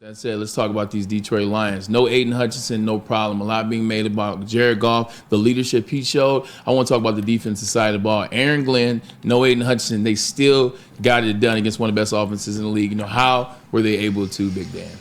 That said, let's talk about these Detroit Lions. No Aiden Hutchinson, no problem. A lot being made about Jared Goff, the leadership he showed. I want to talk about the defensive side of the ball. Aaron Glenn, no Aiden Hutchinson. They still got it done against one of the best offenses in the league. How were they able to, Big Dan?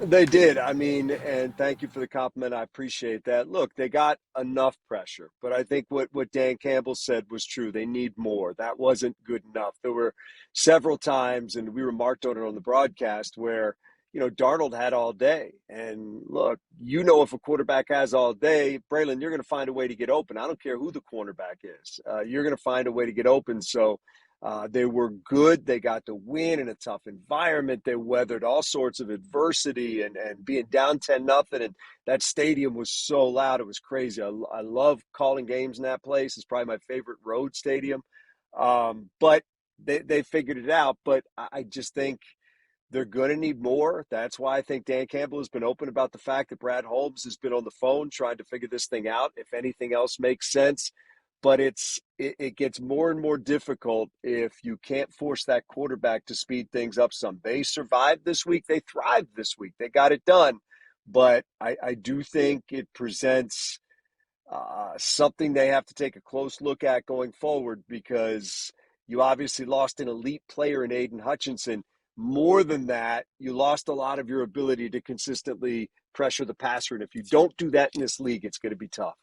They did. I mean, and thank you for the compliment. I appreciate that. Look, they got enough pressure, but I think what Dan Campbell said was true. They need more. That wasn't good enough. There were several times, and we remarked on it on the broadcast, where, Darnold had all day. And look, if a quarterback has all day, Braylon, you're going to find a way to get open. I don't care who the cornerback is. You're going to find a way to get open. So, they were good. They got to win in a tough environment. They weathered all sorts of adversity and being down 10-0. And that stadium was so loud. It was crazy. I love calling games in that place. It's probably my favorite road stadium. But they figured it out. But I just think they're going to need more. That's why I think Dan Campbell has been open about the fact that Brad Holmes has been on the phone trying to figure this thing out. If anything else makes sense. But it gets more and more difficult if you can't force that quarterback to speed things up some. They survived this week. They thrived this week. They got it done. But I do think it presents something they have to take a close look at going forward, because you obviously lost an elite player in Aiden Hutchinson. More than that, you lost a lot of your ability to consistently pressure the passer. And if you don't do that in this league, it's going to be tough.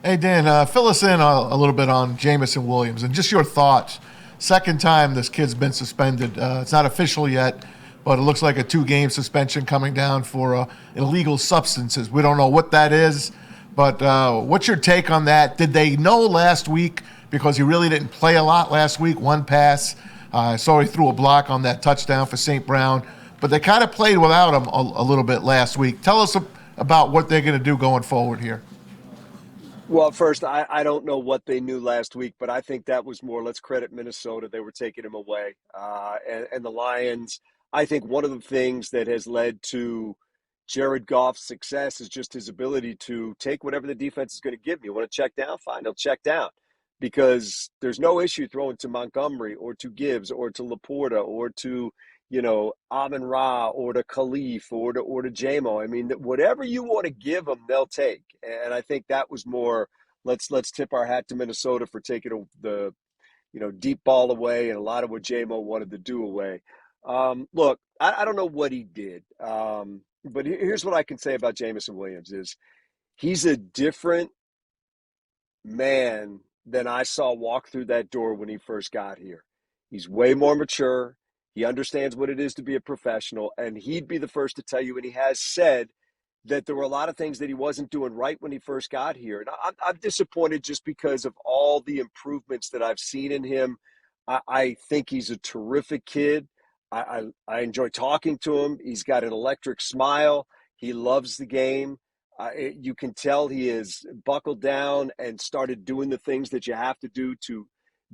Hey, Dan, fill us in a little bit on Jameson Williams and just your thoughts. Second time this kid's been suspended. It's not official yet, but it looks like a 2-game suspension coming down for illegal substances. We don't know what that is, but what's your take on that? Did they know last week, because he really didn't play a lot last week, one pass? I saw he threw a block on that touchdown for St. Brown, but they kind of played without him a little bit last week. Tell us about what they're going to do going forward here. Well, first, I don't know what they knew last week, but I think that was more, let's credit Minnesota. They were taking him away. And the Lions, I think one of the things that has led to Jared Goff's success is just his ability to take whatever the defense is going to give you. You want to check down? Fine, he'll check down. Because there's no issue throwing to Montgomery or to Gibbs or to Laporta or to Amon-Ra or to Khalif or to J-Mo. I mean, whatever you want to give them, they'll take. And I think that was more, let's tip our hat to Minnesota for taking the deep ball away and a lot of what J-Mo wanted to do away. Look, I don't know what he did. But here's what I can say about Jameson Williams is he's a different man than I saw walk through that door when he first got here. He's way more mature. He understands what it is to be a professional, and he'd be the first to tell you, and he has said, that there were a lot of things that he wasn't doing right when he first got here. And I'm disappointed just because of all the improvements that I've seen in him. I think he's a terrific kid. I enjoy talking to him. He's got an electric smile. He loves the game. You can tell he is buckled down and started doing the things that you have to do to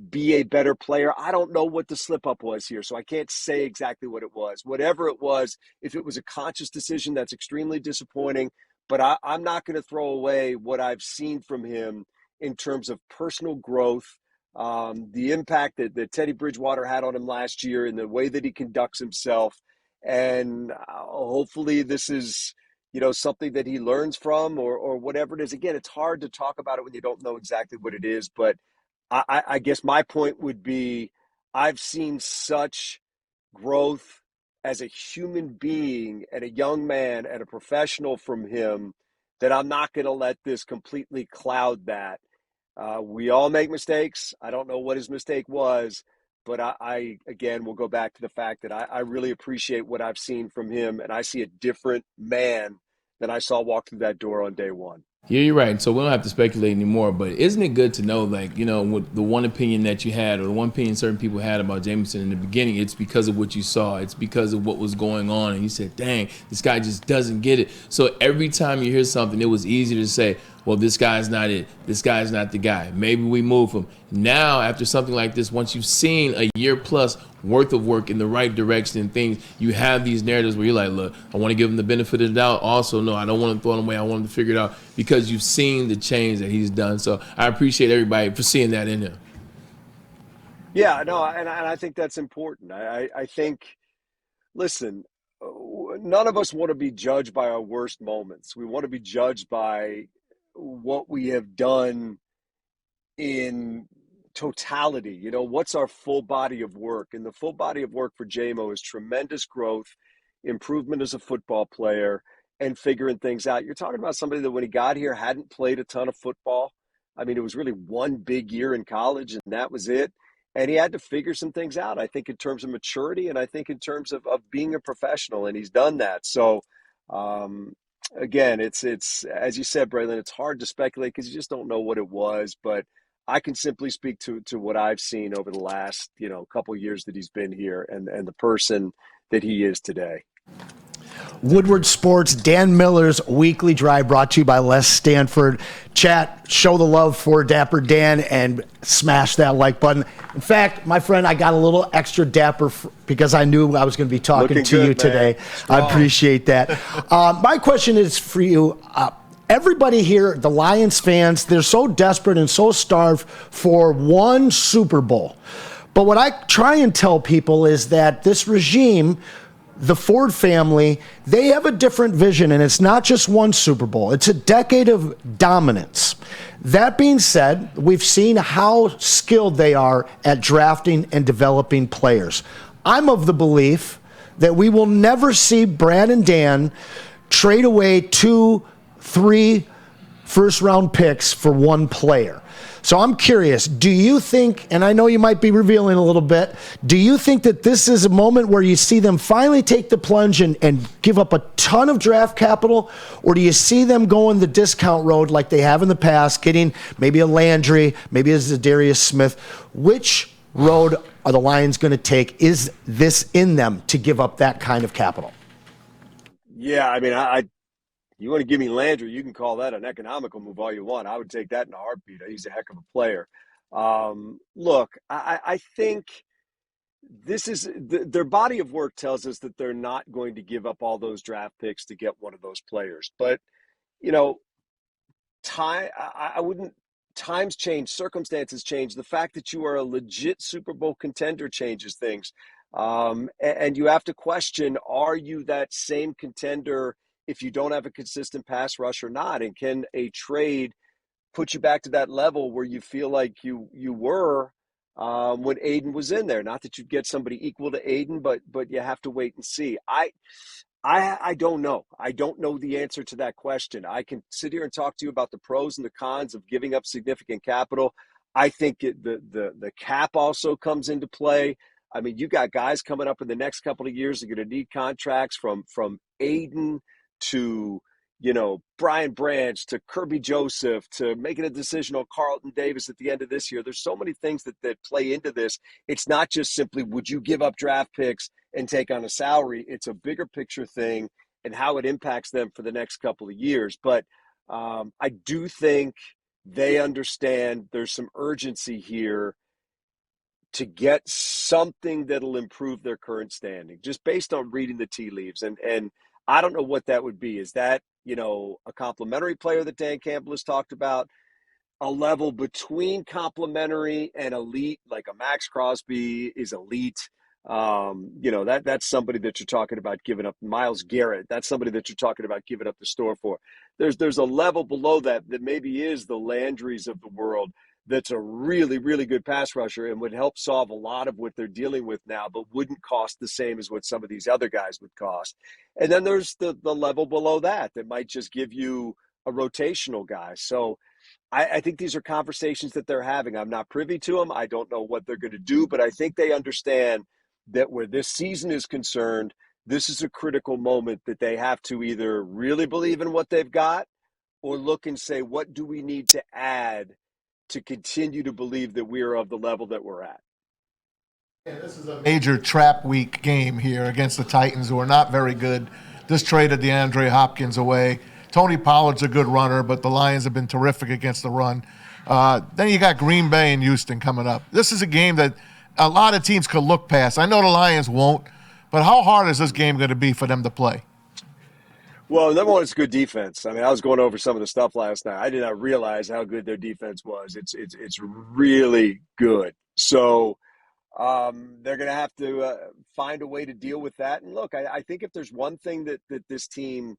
be a better player. I don't know what the slip up was here, so I can't say exactly what it was. Whatever it was, if it was a conscious decision, that's extremely disappointing. But I'm not going to throw away what I've seen from him in terms of personal growth, the impact that Teddy Bridgewater had on him last year and the way that he conducts himself. And hopefully this is something that he learns from or whatever it is. Again, it's hard to talk about it when you don't know exactly what it is. But I guess my point would be I've seen such growth as a human being and a young man and a professional from him that I'm not going to let this completely cloud that. We all make mistakes. I don't know what his mistake was, but I again, will go back to the fact that I really appreciate what I've seen from him, and I see a different man than I saw walk through that door on day one. Yeah, you're right. So we don't have to speculate anymore. But isn't it good to know, with the one opinion that you had or the one opinion certain people had about Jameson in the beginning, it's because of what you saw. It's because of what was going on. And you said, dang, this guy just doesn't get it. So every time you hear something, it was easy to say, well, this guy's not it. This guy's not the guy. Maybe we move him. Now, after something like this, once you've seen a year plus worth of work in the right direction and things, you have these narratives where you're like, look, I want to give him the benefit of the doubt. Also, no, I don't want to throw him away. I want him to figure it out because you've seen the change that he's done. So I appreciate everybody for seeing that in him. Yeah, no, and I think that's important. I think, listen, none of us want to be judged by our worst moments. We want to be judged by what we have done in totality. What's our full body of work? And the full body of work for JMO is tremendous growth, improvement as a football player, and figuring things out. You're talking about somebody that when he got here hadn't played a ton of football. I mean, it was really one big year in college, and that was it. And he had to figure some things out, I think, in terms of maturity, and I think in terms of being a professional, and he's done that. So, again, it's as you said, Braylon, it's hard to speculate because you just don't know what it was. But I can simply speak to what I've seen over the last, couple of years that he's been here and the person that he is today. Woodward Sports, Dan Miller's Weekly Drive, brought to you by Les Stanford. Chat, show the love for Dapper Dan and smash that like button. In fact, my friend, I got a little extra dapper because I knew I was going to be talking Looking to good, you today. man. I appreciate that. My question is for you. Everybody here, the Lions fans, they're so desperate and so starved for one Super Bowl. But what I try and tell people is that this regime, the Ford family, they have a different vision, and it's not just one Super Bowl. It's a decade of dominance. That being said, we've seen how skilled they are at drafting and developing players. I'm of the belief that we will never see Brad and Dan trade away 2-3 first-round picks for one player. So I'm curious, do you think, and I know you might be revealing a little bit, do you think that this is a moment where you see them finally take the plunge and give up a ton of draft capital, or do you see them going the discount road like they have in the past, getting maybe a Landry, maybe a Zadarius Smith? Which road are the Lions going to take? Is this in them to give up that kind of capital? Yeah, I mean, you want to give me Landry, you can call that an economical move all you want. I would take that in a heartbeat. He's a heck of a player. Look, I think this is their body of work tells us that they're not going to give up all those draft picks to get one of those players. But, times change, circumstances change. The fact that you are a legit Super Bowl contender changes things. And you have to question, are you that same contender if you don't have a consistent pass rush or not? And can a trade put you back to that level where you feel like you were when Aiden was in there? Not that you'd get somebody equal to Aiden, but you have to wait and see. I don't know. I don't know the answer to that question. I can sit here and talk to you about the pros and the cons of giving up significant capital. I think the cap also comes into play. I mean, you got guys coming up in the next couple of years that are going to need contracts from Aiden to, Brian Branch to Kirby Joseph to making a decision on Carlton Davis at the end of this year. There's so many things that play into this. It's not just simply, would you give up draft picks and take on a salary? It's a bigger picture thing and how it impacts them for the next couple of years. But I do think they understand there's some urgency here to get something that'll improve their current standing, just based on reading the tea leaves. And I don't know what that would be. Is that, a complimentary player that Dan Campbell has talked about, a level between complimentary and elite, like a Max Crosby is elite. That's somebody that you're talking about giving up. Myles Garrett, that's somebody that you're talking about giving up the store for. There's a level below that maybe is the Landrys of the world, that's a really, really good pass rusher and would help solve a lot of what they're dealing with now, but wouldn't cost the same as what some of these other guys would cost. And then there's the level below that might just give you a rotational guy. So I think these are conversations that they're having. I'm not privy to them. I don't know what they're going to do, but I think they understand that where this season is concerned, this is a critical moment that they have to either really believe in what they've got or look and say, what do we need to add to continue to believe that we are of the level that we're at? Yeah, this is a major trap week game here against the Titans, who are not very good. This traded DeAndre Hopkins away. Tony Pollard's a good runner, but the Lions have been terrific against the run. Then you got Green Bay and Houston coming up. This is a game that a lot of teams could look past. I know the Lions won't, but how hard is this game going to be for them to play? Well, number one, it's good defense. I mean, I was going over some of the stuff last night. I did not realize how good their defense was. It's really good. So They're going to have to find a way to deal with that. And look, I think if there's one thing that this team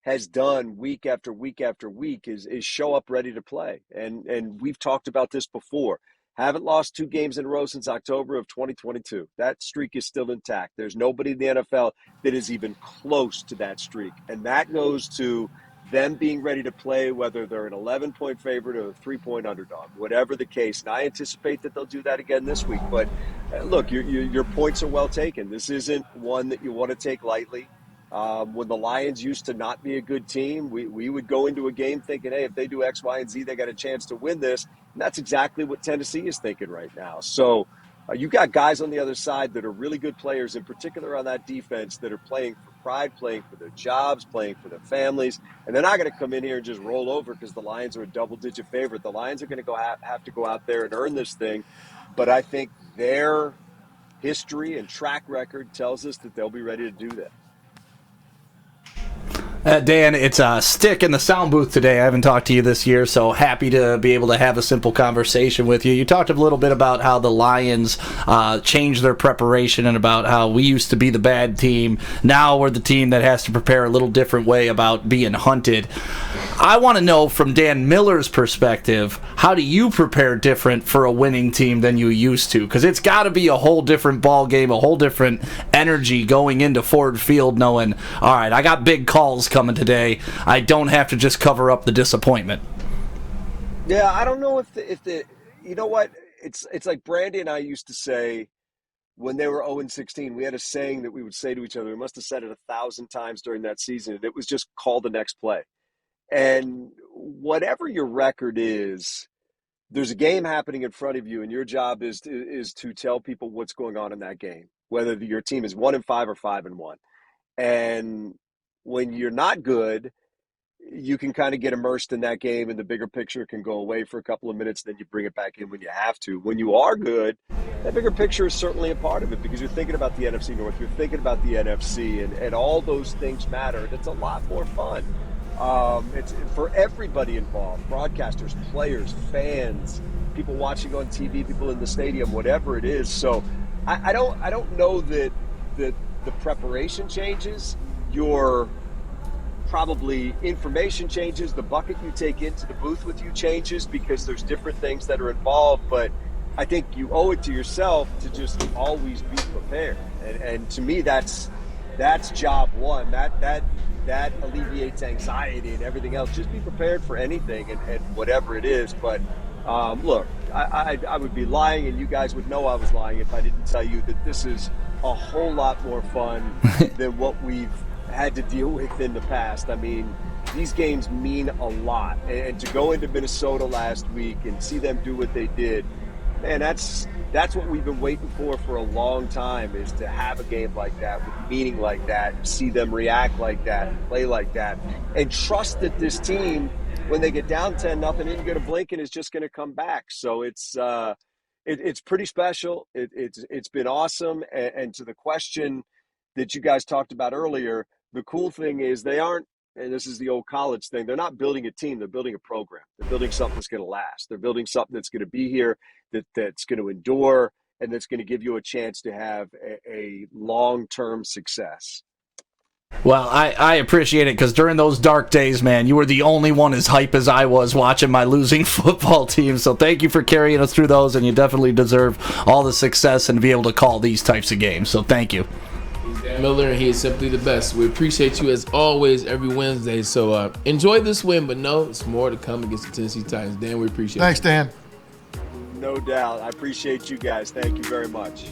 has done week after week after week is show up ready to play. And we've talked about this before. Haven't lost 2 games in a row since October of 2022. That streak is still intact. There's nobody in the NFL that is even close to that streak. And that goes to them being ready to play, whether they're an 11-point favorite or a 3-point underdog, whatever the case. And I anticipate that they'll do that again this week. But look, your points are well taken. This isn't one that you want to take lightly. When the Lions used to not be a good team, we would go into a game thinking, hey, if they do X, Y, and Z, they got a chance to win this. And that's exactly what Tennessee is thinking right now. So you got guys on the other side that are really good players, in particular on that defense, that are playing for pride, playing for their jobs, playing for their families. And they're not going to come in here and just roll over because the Lions are a double-digit favorite. The Lions are going to have to go out there and earn this thing. But I think their history and track record tells us that they'll be ready to do that. Dan, it's a stick in the sound booth today. I haven't talked to you this year, so happy to be able to have a simple conversation with you. You talked a little bit about how the Lions changed their preparation and about how we used to be the bad team. Now we're the team that has to prepare a little different way about being hunted. I want to know from Dan Miller's perspective, how do you prepare different for a winning team than you used to? Because it's got to be a whole different ball game, a whole different energy going into Ford Field knowing, all right, I got big calls coming today. I don't have to just cover up the disappointment. Yeah, I don't know if the you know what? It's like Brandy and I used to say when they were 0-16, we had a saying that we would say to each other. We must have said it 1,000 times during that season. And it was just call the next play. And whatever your record is, there's a game happening in front of you, and your job is to tell people what's going on in that game, whether your team is 1-5 or 5-1. And when you're not good, you can kind of get immersed in that game, and the bigger picture can go away for a couple of minutes, then you bring it back in when you have to. When you are good, that bigger picture is certainly a part of it because you're thinking about the NFC North, you're thinking about the NFC, and all those things matter, and it's a lot more fun. It's for everybody involved, broadcasters, players, fans, people watching on TV, people in the stadium, whatever it is. So I don't know that the preparation changes. Your probably information changes. The bucket you take into the booth with you changes because there's different things that are involved. But I think you owe it to yourself to just always be prepared. And to me, that's job one. That alleviates anxiety and everything else. Just be prepared for anything and whatever it is. But look, I would be lying, and you guys would know I was lying if I didn't tell you that this is a whole lot more fun than what we've had to deal with in the past. I mean, these games mean a lot. And to go into Minnesota last week and see them do what they did, man, that's what we've been waiting for a long time, is to have a game like that with meaning like that, see them react like that, play like that, and trust that this team, when they get down 10-0, isn't going to blink and is just going to come back. So it's pretty special. It's been awesome. And to the question that you guys talked about earlier, the cool thing is they aren't, and this is the old college thing, they're not building a team, they're building a program. They're building something that's going to last. They're building something that's going to be here, that's going to endure, and that's going to give you a chance to have a long-term success. Well, I appreciate it because during those dark days, man, you were the only one as hype as I was watching my losing football team. So thank you for carrying us through those, and you definitely deserve all the success and to be able to call these types of games. So thank you. Dan Miller, he is simply the best. We appreciate you as always every Wednesday. So enjoy this win, but no, it's more to come against the Tennessee Titans. Dan, we appreciate it. Thanks, Dan. No doubt. I appreciate you guys. Thank you very much.